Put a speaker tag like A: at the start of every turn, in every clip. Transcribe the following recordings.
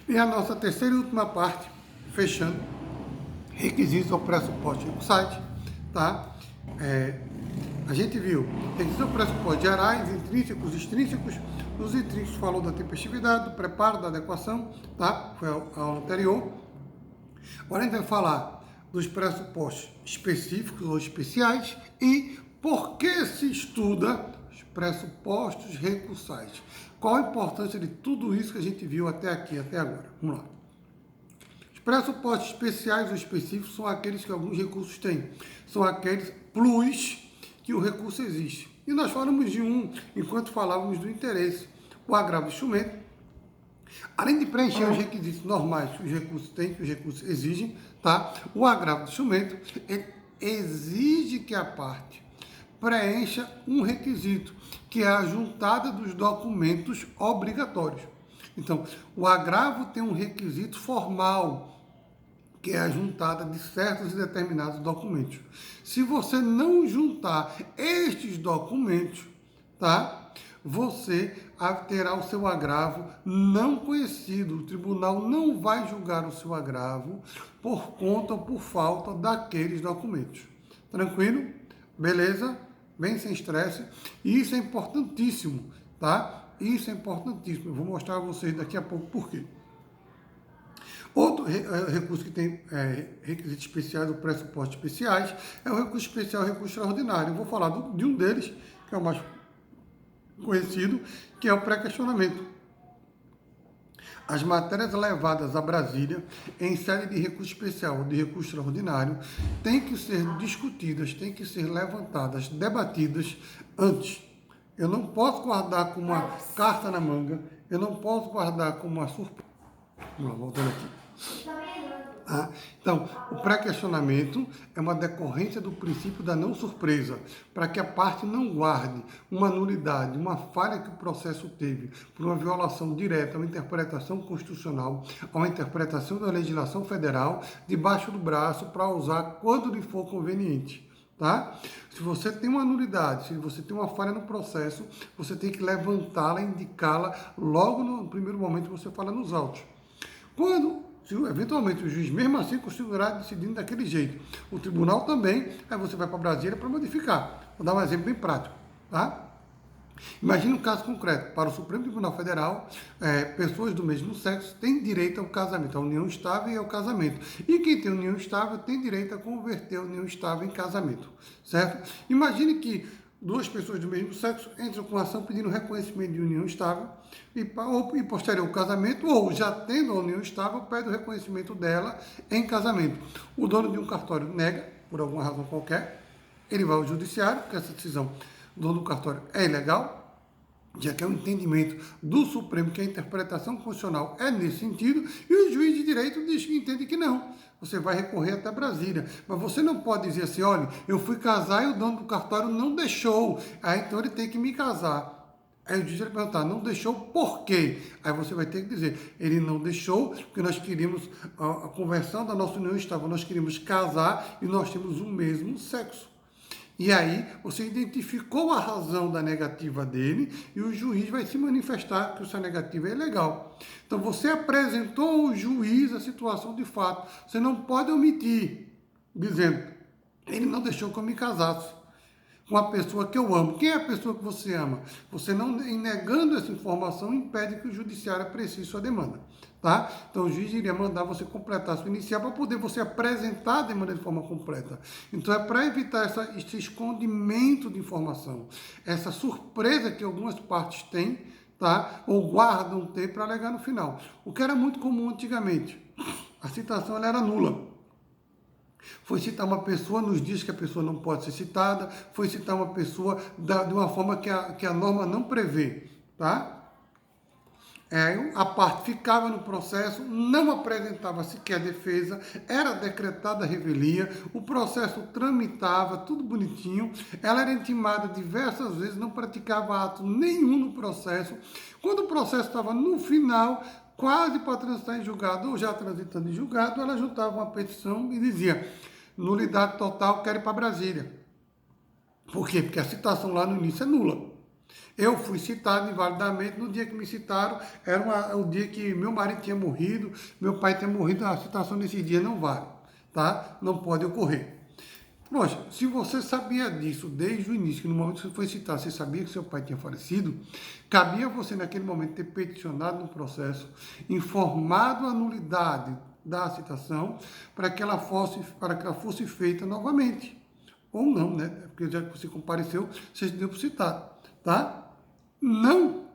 A: E a nossa terceira e última parte, fechando, requisitos ou pressupostos do site, tá? A gente viu requisitos ou pressupostos gerais, intrínsecos, extrínsecos. Os intrínsecos falou da tempestividade, do preparo, da adequação, tá? Foi a aula anterior. Agora a gente vai falar dos pressupostos específicos ou especiais e por que se estuda os pressupostos recursais. Qual a importância de tudo isso que a gente viu até aqui, até agora? Vamos lá. Os pressupostos especiais ou específicos são aqueles que alguns recursos têm. São aqueles plus que o recurso existe. E nós falamos de um enquanto falávamos do interesse. O agravo do instrumento, além de preencher os requisitos normais que os recursos têm, que os recursos exigem, tá? O agravo do instrumento exige que a parte preencha um requisito, que é a juntada dos documentos obrigatórios. Então, o agravo tem um requisito formal, que é a juntada de certos e determinados documentos. Se você não juntar estes documentos, tá? Você terá o seu agravo não conhecido. O tribunal não vai julgar o seu agravo por conta ou por falta daqueles documentos. Tranquilo? Beleza? Bem sem estresse. E isso é importantíssimo, tá? Isso é importantíssimo. Eu vou mostrar a vocês daqui a pouco por quê. Outro recurso que tem requisitos especiais ou pressupostos especiais é o recurso especial e o recurso extraordinário. Eu vou falar de um deles, que é o mais conhecido, que é o pré-questionamento. As matérias levadas a Brasília em sede de recurso especial ou de recurso extraordinário têm que ser discutidas, têm que ser levantadas, debatidas antes. Eu não posso guardar como uma carta na manga, eu não posso guardar como uma surpresa. Vamos lá, voltando aqui. Então, o pré-questionamento é uma decorrência do princípio da não surpresa, para que a parte não guarde uma nulidade, uma falha que o processo teve por uma violação direta a uma interpretação constitucional, a uma interpretação da legislação federal, debaixo do braço para usar quando lhe for conveniente. Tá? Se você tem uma nulidade, se você tem uma falha no processo, você tem que levantá-la, indicá-la logo no primeiro momento que você fala nos autos. Se eventualmente o juiz mesmo assim continuar decidindo daquele jeito, o tribunal também, aí você vai para Brasília para modificar. Vou dar um exemplo bem prático, tá? Imagine um caso concreto. Para o Supremo Tribunal Federal, pessoas do mesmo sexo têm direito ao casamento, à união estável e ao casamento. E quem tem união estável tem direito a converter a união estável em casamento, certo? Imagine que duas pessoas do mesmo sexo entram com ação pedindo reconhecimento de união estável e posterior ao casamento, ou já tendo a união estável, pede o reconhecimento dela em casamento. O dono de um cartório nega, por alguma razão qualquer, ele vai ao judiciário, porque essa decisão do dono do cartório é ilegal, já que é um entendimento do Supremo que a interpretação constitucional é nesse sentido, e o juiz de direito diz que entende que não. Você vai recorrer até Brasília. Mas você não pode dizer assim, olha, eu fui casar e o dono do cartório não deixou. Aí então ele tem que me casar. Aí o juiz vai perguntar, não deixou por quê? Aí você vai ter que dizer, ele não deixou porque nós queríamos, a conversão da nossa união estável, nós queríamos casar e nós temos o mesmo sexo. E aí você identificou a razão da negativa dele e o juiz vai se manifestar que essa negativa é ilegal. Então você apresentou ao juiz a situação de fato. Você não pode omitir, dizendo, ele não deixou que eu me casasse com a pessoa que eu amo. Quem é a pessoa que você ama? Você não, negando essa informação, impede que o judiciário aprecie sua demanda. Tá? Então o juiz iria mandar você completar a sua inicial para poder você apresentar a demanda de forma completa. Então é para evitar esse escondimento de informação, essa surpresa que algumas partes têm, tá? Ou guardam ter para alegar no final. O que era muito comum antigamente, a citação ela era nula. Foi citar uma pessoa nos dias que a pessoa não pode ser citada, foi citar uma pessoa de uma forma que a norma não prevê, tá? A parte ficava no processo, não apresentava sequer defesa, era decretada a revelia, o processo tramitava, tudo bonitinho, ela era intimada diversas vezes, não praticava ato nenhum no processo. Quando o processo estava no final, quase para transitar em julgado, ou já transitando em julgado, ela juntava uma petição e dizia, nulidade total, quero ir para Brasília. Por quê? Porque a citação lá no início é nula. Eu fui citado invalidamente, no dia que me citaram, era o dia que meu marido tinha morrido, meu pai tinha morrido, a citação nesse dia não vale, tá? Não pode ocorrer. Poxa, se você sabia disso desde o início, que no momento que você foi citar, você sabia que seu pai tinha falecido, cabia você naquele momento ter peticionado no processo, informado a nulidade da citação para que ela fosse feita novamente. Ou não, né? Porque já que você compareceu, você deu por citado, tá? Não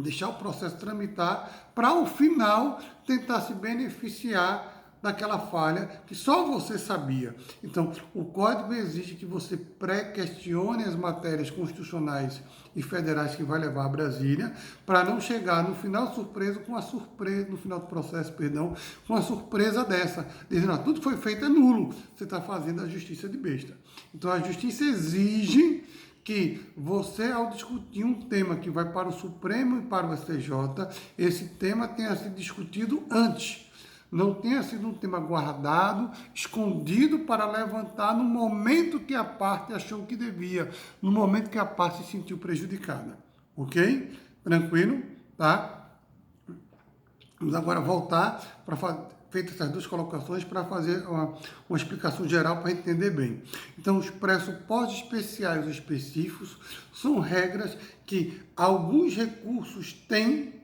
A: deixar o processo tramitar para, ao final, tentar se beneficiar daquela falha que só você sabia. Então, o Código exige que você pré-questione as matérias constitucionais e federais que vai levar a Brasília, para não chegar no final surpreso com a surpresa, no final do processo, perdão, com a surpresa dessa, dizendo, tudo foi feito é nulo, você está fazendo a justiça de besta. Então, a justiça exige que você, ao discutir um tema que vai para o Supremo e para o STJ, esse tema tenha sido discutido antes. Não tenha sido um tema guardado, escondido para levantar no momento que a parte achou que devia, no momento que a parte se sentiu prejudicada. Ok? Tranquilo? Tá? Vamos agora voltar para fazer, feitas essas duas colocações, para fazer uma explicação geral para entender bem. Então, os pressupostos especiais ou específicos são regras que alguns recursos têm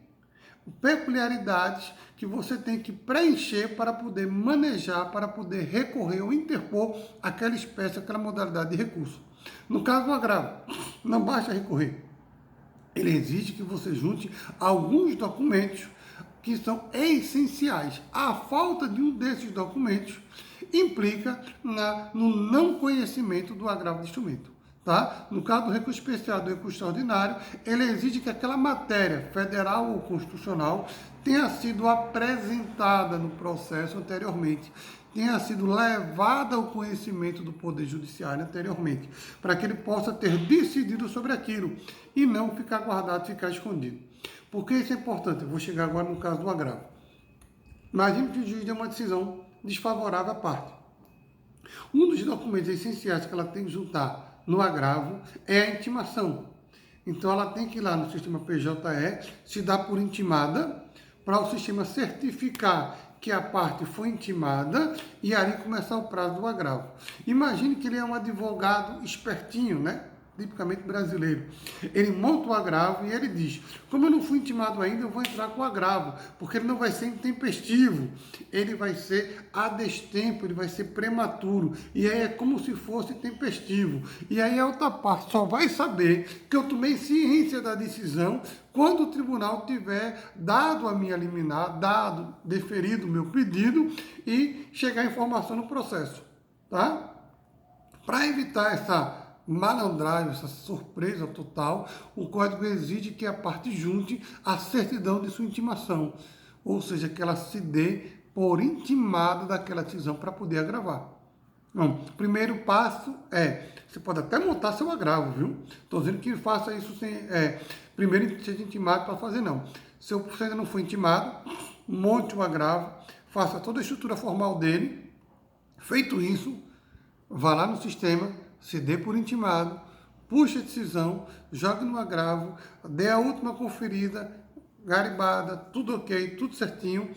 A: peculiaridades que você tem que preencher para poder manejar, para poder recorrer ou interpor aquela espécie, aquela modalidade de recurso. No caso do agravo, não basta recorrer. Ele exige que você junte alguns documentos que são essenciais. A falta de um desses documentos implica no não conhecimento do agravo de instrumento. Tá? No caso do recurso especial, do recurso extraordinário, ele exige que aquela matéria federal ou constitucional tenha sido apresentada no processo anteriormente, tenha sido levada ao conhecimento do Poder Judiciário anteriormente, para que ele possa ter decidido sobre aquilo e não ficar guardado, ficar escondido. Por que isso é importante? Eu vou chegar agora no caso do agravo. Imagine que o juiz deu uma decisão desfavorável à parte. Um dos documentos essenciais que ela tem que juntar no agravo é a intimação. Então, ela tem que ir lá no sistema PJE, se dar por intimada, para o sistema certificar que a parte foi intimada e ali começar o prazo do agravo. Imagine que ele é um advogado espertinho, né? Tipicamente brasileiro. Ele monta o agravo e ele diz, como eu não fui intimado ainda, eu vou entrar com o agravo, porque ele não vai ser intempestivo, ele vai ser a destempo, ele vai ser prematuro, e aí é como se fosse tempestivo. E aí a outra parte só vai saber que eu tomei ciência da decisão quando o tribunal tiver dado a minha liminar, deferido o meu pedido e chegar a informação no processo, tá? Para evitar essa malandragem, essa surpresa total, o Código exige que a parte junte a certidão de sua intimação, ou seja, que ela se dê por intimada daquela decisão para poder agravar. Bom, o primeiro passo você pode até montar seu agravo, viu? Estou dizendo que faça isso sem, primeiro seja intimado para fazer, não. Se você ainda não for intimado, monte um agravo, faça toda a estrutura formal dele. Feito isso, vá lá no sistema, se dê por intimado, puxe a decisão, jogue no agravo, dê a última conferida, garibada, tudo ok, tudo certinho,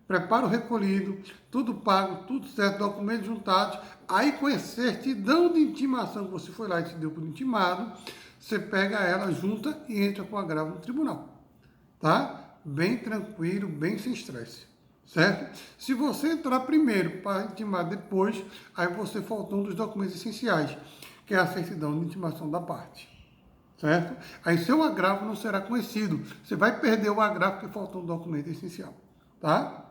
A: prepara o recolhido, tudo pago, tudo certo, documentos juntados, aí com a certidão de intimação que você foi lá e se deu por intimado, você pega ela, junta e entra com o agravo no tribunal, tá? Bem tranquilo, bem sem estresse. Certo? Se você entrar primeiro para intimar depois, aí você faltou um dos documentos essenciais, que é a certidão de intimação da parte. Certo? Aí seu agravo não será conhecido. Você vai perder o agravo porque faltou um documento essencial. Tá?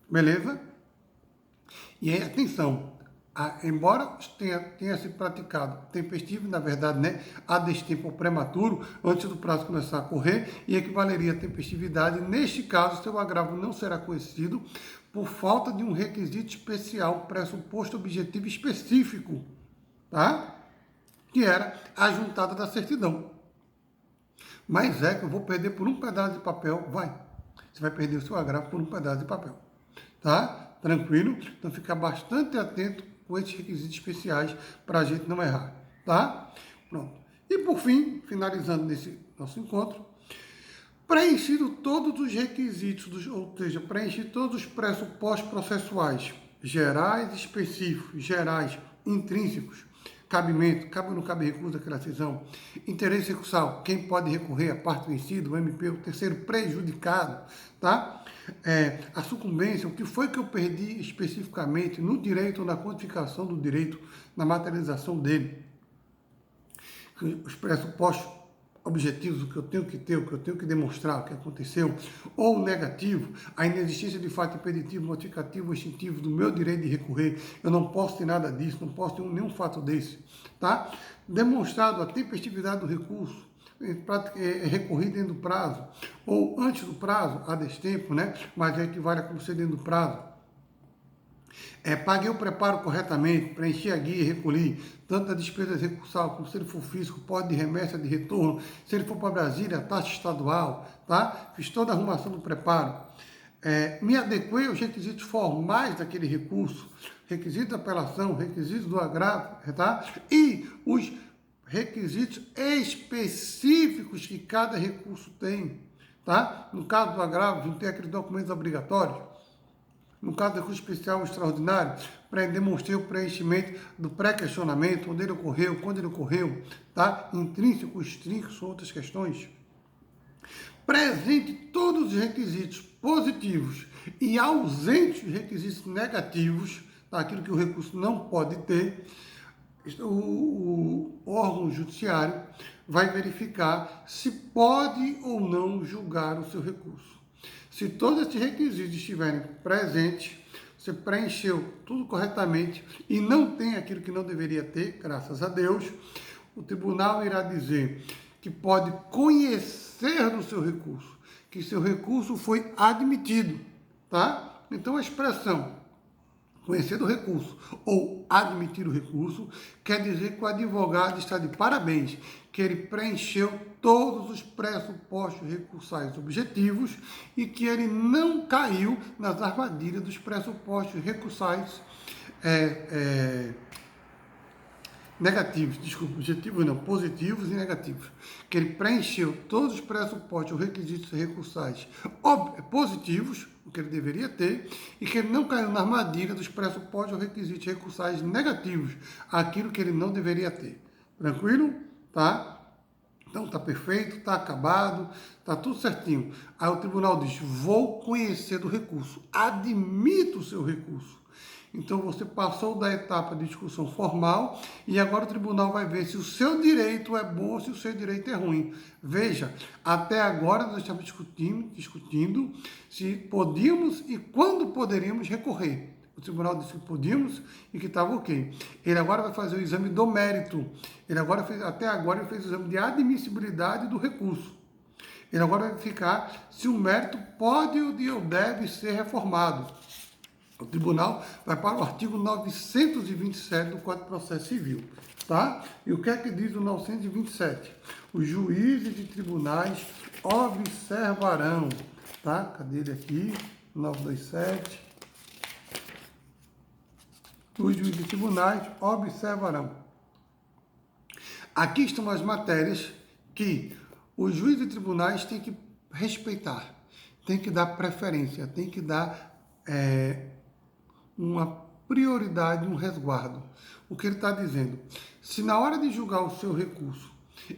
A: Beleza? E aí, atenção, embora tenha sido praticado tempestivo, na verdade, né, a destempo ou prematuro, antes do prazo começar a correr, e equivaleria à tempestividade, neste caso, seu agravo não será conhecido por falta de um requisito especial, pressuposto objetivo específico, tá? Que era a juntada da certidão. Mas que eu vou perder por um pedaço de papel, vai. Você vai perder o seu agravo por um pedaço de papel, tá? Tranquilo? Então, fica bastante atento com esses requisitos especiais para a gente não errar, tá? Pronto. E por fim, finalizando nesse nosso encontro, preenchido todos os requisitos, ou seja, preenchido todos os pressupostos processuais, gerais, específicos, gerais, intrínsecos, cabimento, cabe ou não cabe recurso daquela decisão, interesse recursal, quem pode recorrer, a parte vencida, o MP, o terceiro prejudicado, tá? A sucumbência, o que foi que eu perdi especificamente no direito ou na quantificação do direito, na materialização dele, os pressupostos objetivos, o que eu tenho que ter, o que eu tenho que demonstrar, o que aconteceu, ou negativo, a inexistência de fato impeditivo, modificativo ou extintivo do meu direito de recorrer, eu não posso ter nada disso, não posso ter nenhum fato desse, tá? Demonstrado a tempestividade do recurso, recorrido dentro do prazo, ou antes do prazo, a destempo, né? Mas equivale a como ser dentro do prazo. Paguei o preparo corretamente, preenchi a guia e recolhi, tanto a despesa recursal como se ele for físico, pode de remessa de retorno, se ele for para Brasília, taxa estadual, tá? Fiz toda a arrumação do preparo. Me adequei aos requisitos formais daquele recurso, requisitos da apelação, requisitos do agravo, tá? E os requisitos específicos que cada recurso tem, tá? No caso do agravo, juntei aqueles documentos obrigatórios. No caso do recurso especial ou extraordinário, demonstrei o preenchimento do pré-questionamento, onde ele ocorreu, quando ele ocorreu, tá? Intrínseco, extrínseco, são outras questões. Presente todos os requisitos positivos e ausente os requisitos negativos, tá? Aquilo que o recurso não pode ter, o órgão judiciário vai verificar se pode ou não julgar o seu recurso. Se todos esses requisitos estiverem presentes, você preencheu tudo corretamente e não tem aquilo que não deveria ter, graças a Deus, o tribunal irá dizer que pode conhecer do seu recurso, que seu recurso foi admitido, tá? Então a expressão conhecer do recurso ou admitir o recurso quer dizer que o advogado está de parabéns, que ele preencheu todos os pressupostos recursais objetivos e que ele não caiu nas armadilhas dos pressupostos recursais negativos, desculpa, objetivos não, positivos e negativos, que ele preencheu todos os pressupostos ou requisitos recursais positivos, o que ele deveria ter, e que ele não caiu na armadilha dos pressupostos ou requisitos recursais negativos, aquilo que ele não deveria ter. Tranquilo? Tá? Então tá perfeito, tá acabado, tá tudo certinho. Aí o tribunal diz, vou conhecer do recurso, admito o seu recurso. Então você passou da etapa de discussão formal e agora o tribunal vai ver se o seu direito é bom ou se o seu direito é ruim. Veja, até agora nós estamos discutindo se podíamos e quando poderíamos recorrer. O tribunal disse que podíamos e que estava ok. Ele agora vai fazer o exame do mérito. Até agora ele fez o exame de admissibilidade do recurso. Ele agora vai verificar se o mérito pode ou deve ser reformado. O tribunal vai para o artigo 927 do Código de Processo Civil, tá? E o que é que diz o 927? Os juízes de tribunais observarão, tá? Cadê ele aqui? 927. Os juízes de tribunais observarão. Aqui estão as matérias que os juízes de tribunais têm que respeitar, têm que dar preferência, têm que dar uma prioridade, um resguardo. O que ele está dizendo? Se na hora de julgar o seu recurso,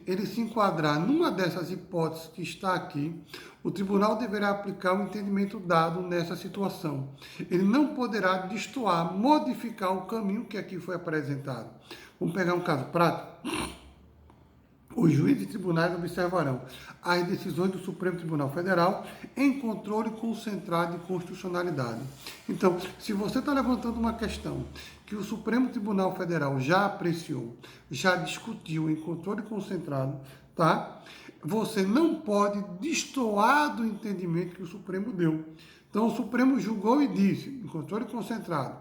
A: ele se enquadrar numa dessas hipóteses que está aqui, o tribunal deverá aplicar o entendimento dado nessa situação. Ele não poderá destoar, modificar o caminho que aqui foi apresentado. Vamos pegar um caso prático? Os juízes de tribunais observarão as decisões do Supremo Tribunal Federal em controle concentrado de constitucionalidade. Então, se você está levantando uma questão que o Supremo Tribunal Federal já apreciou, já discutiu em controle concentrado, tá? Você não pode destoar do entendimento que o Supremo deu. Então, o Supremo julgou e disse, em controle concentrado,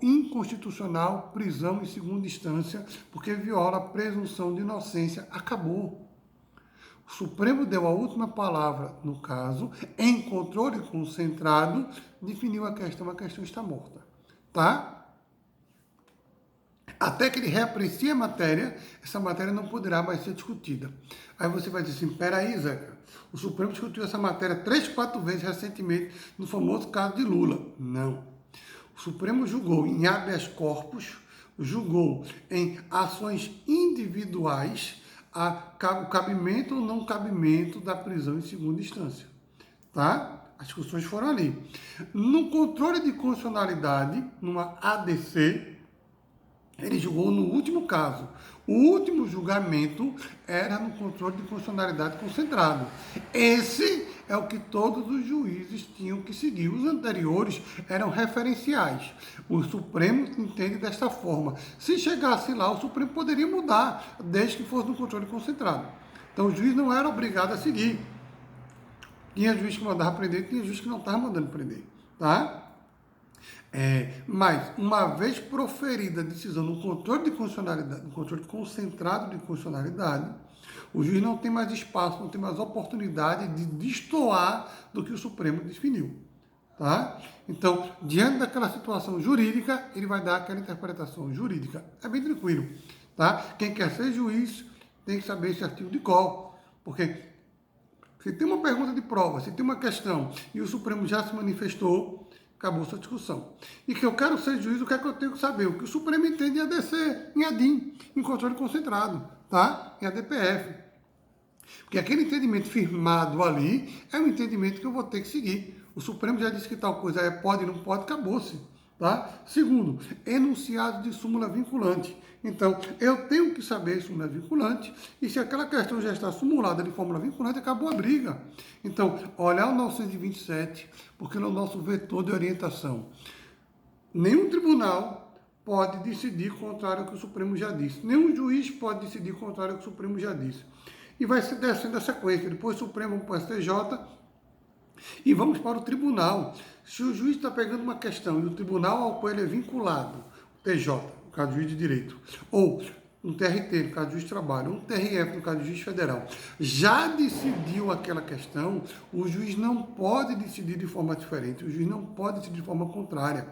A: inconstitucional prisão em segunda instância, porque viola a presunção de inocência. Acabou. O Supremo deu a última palavra no caso, em controle concentrado, definiu a questão está morta. Tá? Até que ele reaprecie a matéria, essa matéria não poderá mais ser discutida. Aí você vai dizer assim, peraí, Zeca, o Supremo discutiu essa matéria 3, 4 vezes recentemente no famoso caso de Lula. Não. O Supremo julgou em habeas corpus, julgou em ações individuais o cabimento ou não cabimento da prisão em segunda instância. Tá? As discussões foram ali. No controle de constitucionalidade, numa ADC, ele julgou no último caso. O último julgamento era no controle de constitucionalidade concentrado. Esse é o que todos os juízes tinham que seguir. Os anteriores eram referenciais. O Supremo entende desta forma. Se chegasse lá, o Supremo poderia mudar, desde que fosse no controle concentrado. Então, o juiz não era obrigado a seguir. Tinha juiz que mandava prender, tinha juiz que não estava mandando prender. Tá? Mas, uma vez proferida a decisão no controle de constitucionalidade, no controle concentrado de constitucionalidade, o juiz não tem mais espaço, não tem mais oportunidade de destoar do que o Supremo definiu. Tá? Então, diante daquela situação jurídica, ele vai dar aquela interpretação jurídica. É bem tranquilo. Tá? Quem quer ser juiz tem que saber esse artigo de cor, porque se tem uma pergunta de prova, se tem uma questão e o Supremo já se manifestou, acabou essa discussão. E que eu quero ser juiz, o que é que eu tenho que saber? O que o Supremo entende em ADC, em ADIM, em controle concentrado, tá? Em ADPF. Porque aquele entendimento firmado ali é um entendimento que eu vou ter que seguir. O Supremo já disse que tal coisa é pode, não pode, acabou-se. Tá? Segundo, enunciado de súmula vinculante. Então, eu tenho que saber súmula vinculante, e se aquela questão já está simulada de fórmula vinculante, acabou a briga. Então, olhar o 927, porque no nosso vetor de orientação, nenhum tribunal pode decidir contrário ao que o Supremo já disse. Nenhum juiz pode decidir contrário ao que o Supremo já disse. E vai se descendo a sequência. Depois o Supremo para o STJ, e vamos para o tribunal. Se o juiz está pegando uma questão e o tribunal ao qual ele é vinculado, o TJ, no caso do juiz de direito, ou um TRT, no caso do juiz de trabalho, um TRF, no caso do juiz federal, já decidiu aquela questão, o juiz não pode decidir de forma diferente, o juiz não pode decidir de forma contrária.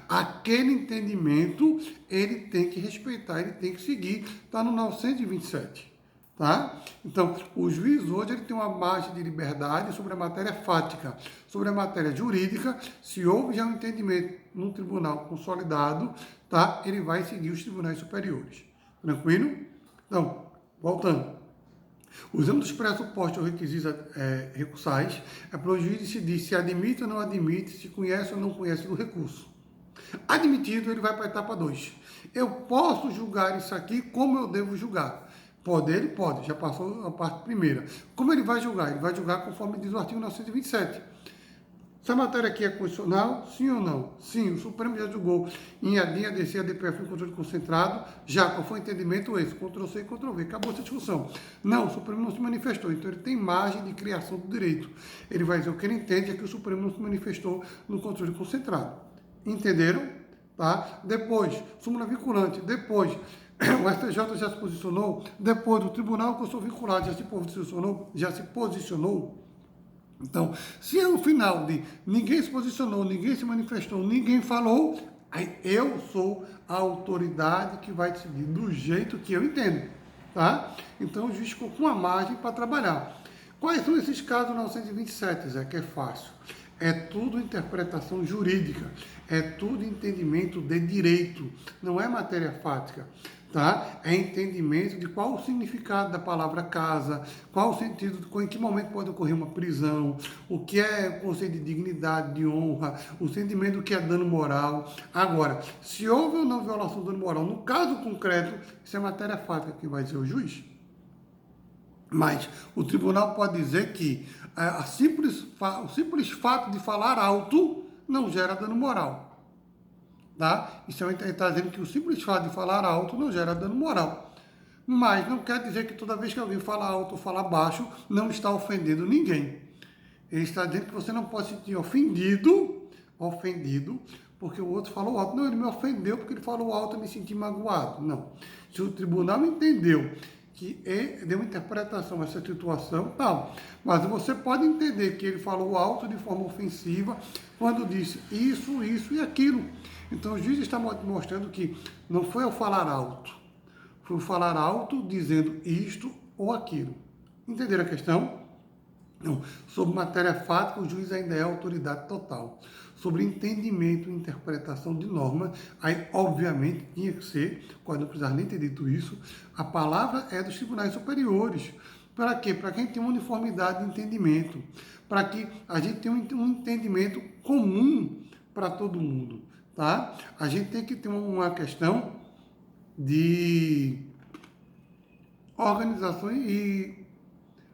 A: Aquele entendimento, ele tem que respeitar, ele tem que seguir. Está no 927. Tá? Então, o juiz hoje ele tem uma margem de liberdade sobre a matéria fática, sobre a matéria jurídica. Se houve já um entendimento num tribunal consolidado, tá? Ele vai seguir os tribunais superiores. Tranquilo? Então, voltando. Usando os pressupostos ou requisitos recursais, é para o juiz decidir se admite ou não admite, se conhece ou não conhece do recurso. Admitido, ele vai para a etapa 2. Eu posso julgar isso aqui como eu devo julgar. Pode, ele pode, já passou a parte primeira. Como ele vai julgar? Ele vai julgar conforme diz o artigo 927. Se a matéria aqui é constitucional, sim ou não? Sim, o Supremo já julgou em ADIM, ADC, ADPF, em controle concentrado. Já, qual foi o entendimento esse? Ctrl+C e Ctrl+V. Acabou essa discussão. Não, o Supremo não se manifestou, então ele tem margem de criação do direito. Ele vai dizer o que ele entende é que o Supremo não se manifestou no controle concentrado. Entenderam? Tá? Depois, súmula vinculante. Depois, o STJ já se posicionou. Depois, o tribunal que eu sou vinculado já se posicionou. Então, se é o final de ninguém se posicionou, ninguém se manifestou, ninguém falou, aí eu sou a autoridade que vai decidir do jeito que eu entendo. Tá? Então, o juiz ficou com uma margem para trabalhar. Quais são esses casos 927, Zé? Que é fácil. É tudo interpretação jurídica, é tudo entendimento de direito, não é matéria fática, tá? É entendimento de qual o significado da palavra casa, qual o sentido, em que momento pode ocorrer uma prisão, o que é o conceito de dignidade, de honra, o sentimento do que é dano moral. Agora, se houve ou não violação do dano moral, no caso concreto, isso é matéria fática que vai ser o juiz. Mas o tribunal pode dizer que o simples fato de falar alto não gera dano moral. Tá? Isso está dizendo que o simples fato de falar alto não gera dano moral. Mas não quer dizer que toda vez que alguém fala alto ou fala baixo, não está ofendendo ninguém. Ele está dizendo que você não pode se sentir ofendido, porque o outro falou alto. Não, ele me ofendeu porque ele falou alto e me senti magoado. Não. Se o tribunal entendeu que ele deu uma interpretação a essa situação, tal. Mas você pode entender que ele falou alto de forma ofensiva quando disse isso, isso e aquilo. Então o juiz está mostrando que não foi ao falar alto, foi o falar alto dizendo isto ou aquilo. Entenderam a questão? Não. Sobre matéria fática, o juiz ainda é autoridade total. Sobre entendimento e interpretação de normas, aí obviamente tinha que ser, quando não precisar nem ter dito isso, a palavra é dos tribunais superiores. Para quê? Para que a gente tenha uma uniformidade de entendimento, para que a gente tenha um entendimento comum para todo mundo, tá? A gente tem que ter uma questão de organização e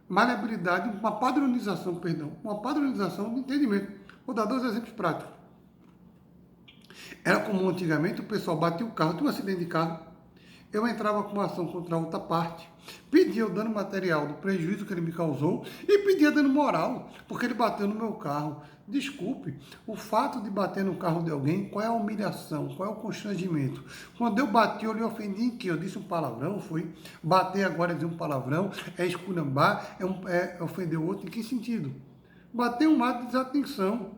A: maleabilidade, uma padronização de entendimento. Vou dar 2 exemplos práticos. Era comum antigamente, o pessoal batia o carro, tinha um acidente de carro, eu entrava com uma ação contra a outra parte, pedia o dano material do prejuízo que ele me causou e pedia dano moral, porque ele bateu no meu carro. Desculpe, o fato de bater no carro de alguém, qual é a humilhação, qual é o constrangimento? Quando eu bati, eu lhe ofendi em que? Eu disse um palavrão, foi? Bater agora é dizer um palavrão, é esculhambar, é ofender o outro, em que sentido? Bater um ato de desatenção,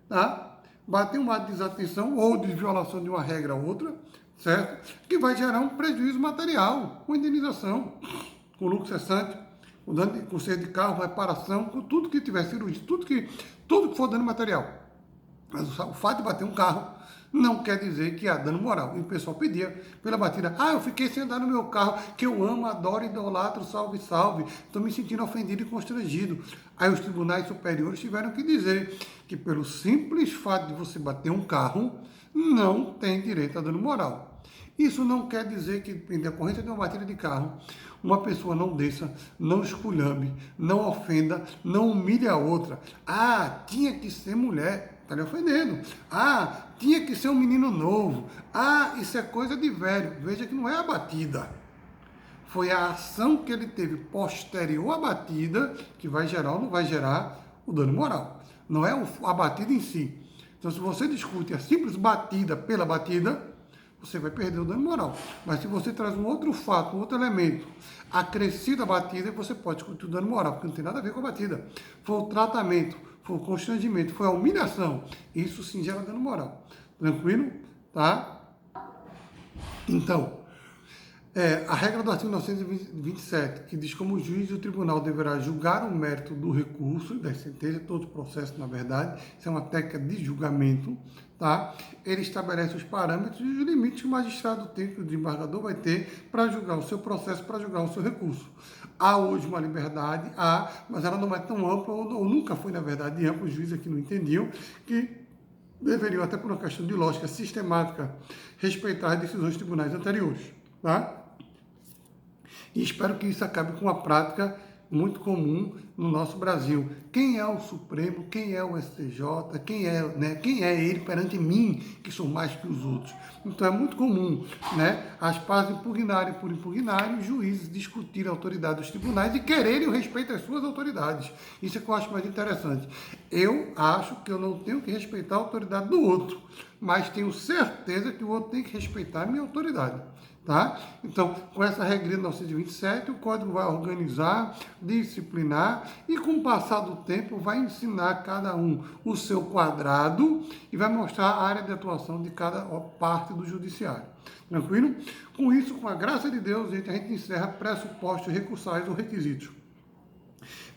A: tá? Bater um ato de desatenção ou de violação de uma regra ou outra, certo? Que vai gerar um prejuízo material, uma indenização, com lucro cessante, com dano de conserto de carro, reparação, com tudo que tiver cirurgia, tudo que for dano material. Mas o fato de bater um carro não quer dizer que há dano moral. E o pessoal pedia pela batida. Eu fiquei sem andar no meu carro, que eu amo, adoro, idolatro, salve, salve. Estou me sentindo ofendido e constrangido. Aí os tribunais superiores tiveram que dizer que pelo simples fato de você bater um carro, não tem direito a dano moral. Isso não quer dizer que, em decorrência de uma batida de carro, uma pessoa não desça, não esculhambe, não ofenda, não humilhe a outra. Tinha que ser mulher, está lhe ofendendo. Tinha que ser um menino novo. Isso é coisa de velho. Veja que não é a batida. Foi a ação que ele teve posterior à batida que vai gerar ou não vai gerar o dano moral. Não é a batida em si. Então, se você discute a simples batida pela batida, você vai perder o dano moral. Mas se você traz um outro fato, um outro elemento, acrescido à batida, você pode discutir o dano moral, porque não tem nada a ver com a batida. Foi o tratamento, foi o constrangimento, foi a humilhação. Isso sim gera dano moral. Tranquilo? Tá? Então, a regra do artigo 927, que diz como o juiz e o tribunal deverá julgar o mérito do recurso, das sentenças, todo o processo, na verdade, isso é uma técnica de julgamento, tá? Ele estabelece os parâmetros e os limites que o magistrado tem, que o desembargador vai ter para julgar o seu processo, para julgar o seu recurso. Há hoje uma liberdade, mas ela não é tão ampla, ou nunca foi, na verdade, ampla, os juízes aqui não entendiam, que deveriam, até por uma questão de lógica sistemática, respeitar as decisões dos tribunais anteriores, tá? E espero que isso acabe com uma prática muito comum no nosso Brasil. Quem é o Supremo? Quem é o STJ? Quem é ele perante mim, que sou mais que os outros? Então é muito comum, as partes impugnarem por impugnarem, os juízes discutirem a autoridade dos tribunais e quererem o respeito às suas autoridades. Isso é que eu acho mais interessante. Eu acho que eu não tenho que respeitar a autoridade do outro, mas tenho certeza que o outro tem que respeitar a minha autoridade. Tá? Então, com essa regra de 927, o Código vai organizar, disciplinar e, com o passar do tempo, vai ensinar cada um o seu quadrado e vai mostrar a área de atuação de cada parte do judiciário. Tranquilo? Com isso, com a graça de Deus, a gente encerra pressupostos recursais ou requisitos.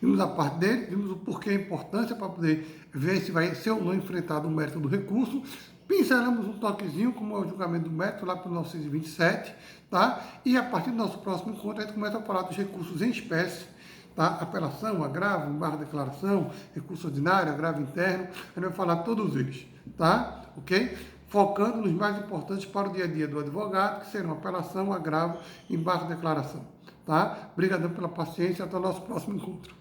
A: Vimos a parte dele, vimos o porquê, a importância para poder ver se vai ser ou não enfrentado o mérito do recurso. Pincelamos um toquezinho, como é o julgamento do mérito, lá para o 927, tá? E a partir do nosso próximo encontro, a gente começa a falar dos recursos em espécie, tá? Apelação, agravo, embargo de declaração, recurso ordinário, agravo interno, a gente vai falar todos eles, tá? Ok? Focando nos mais importantes para o dia a dia do advogado, que serão apelação, agravo, embargo de declaração, tá? Obrigadão pela paciência, até o nosso próximo encontro.